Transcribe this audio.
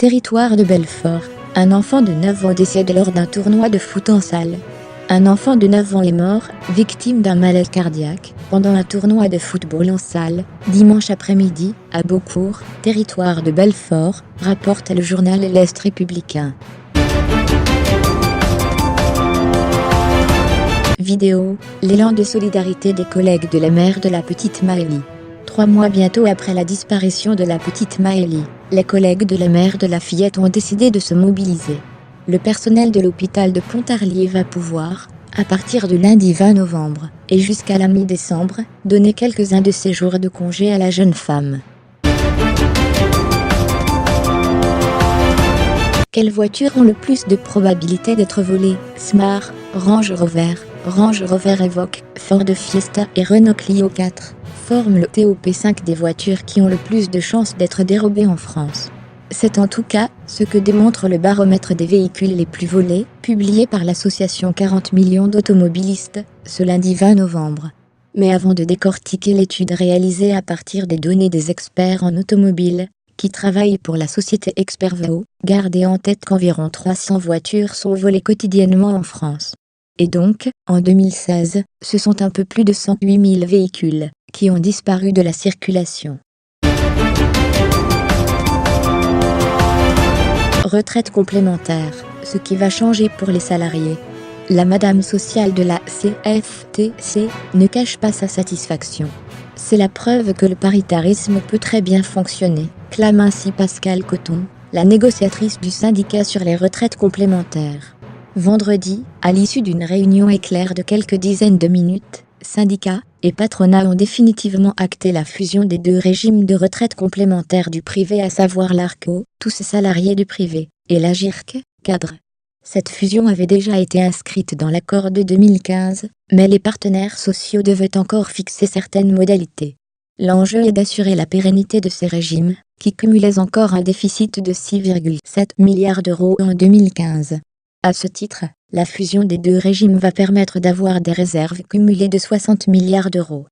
Territoire de Belfort, un enfant de 9 ans décède lors d'un tournoi de foot en salle. Un enfant de 9 ans est mort, victime d'un malaise cardiaque, pendant un tournoi de football en salle, dimanche après-midi, à Beaucourt, territoire de Belfort, rapporte le journal L'Est républicain. Vidéo, l'élan de solidarité des collègues de la mère de la petite Maëlie. 3 mois bientôt après la disparition de la petite Maëlie, les collègues de la mère de la fillette ont décidé de se mobiliser. Le personnel de l'hôpital de Pontarlier va pouvoir, à partir du lundi 20 novembre, et jusqu'à la mi-décembre, donner quelques-uns de ses jours de congé à la jeune femme. Quelles voitures ont le plus de probabilité d'être volées? Smart, Range Rover, Evoque, Ford Fiesta et Renault Clio 4 forment le top 5 des voitures qui ont le plus de chances d'être dérobées en France. C'est en tout cas ce que démontre le baromètre des véhicules les plus volés, publié par l'association 40 millions d'automobilistes, ce lundi 20 novembre. Mais avant de décortiquer l'étude réalisée à partir des données des experts en automobile, qui travaillent pour la société Expertvo, gardez en tête qu'environ 300 voitures sont volées quotidiennement en France. Et donc, en 2016, ce sont un peu plus de 108 000 véhicules qui ont disparu de la circulation. Retraite complémentaire, ce qui va changer pour les salariés. La madame sociale de la CFTC ne cache pas sa satisfaction. C'est la preuve que le paritarisme peut très bien fonctionner, clame ainsi Pascale Coton, la négociatrice du syndicat sur les retraites complémentaires. Vendredi, à l'issue d'une réunion éclair de quelques dizaines de minutes, syndicats et patronat ont définitivement acté la fusion des deux régimes de retraite complémentaire du privé, à savoir l'ARCO, tous ces salariés du privé, et l'AGIRC, cadre. Cette fusion avait déjà été inscrite dans l'accord de 2015, mais les partenaires sociaux devaient encore fixer certaines modalités. L'enjeu est d'assurer la pérennité de ces régimes, qui cumulaient encore un déficit de 6,7 milliards d'euros en 2015. À ce titre, la fusion des deux régimes va permettre d'avoir des réserves cumulées de 60 milliards d'euros.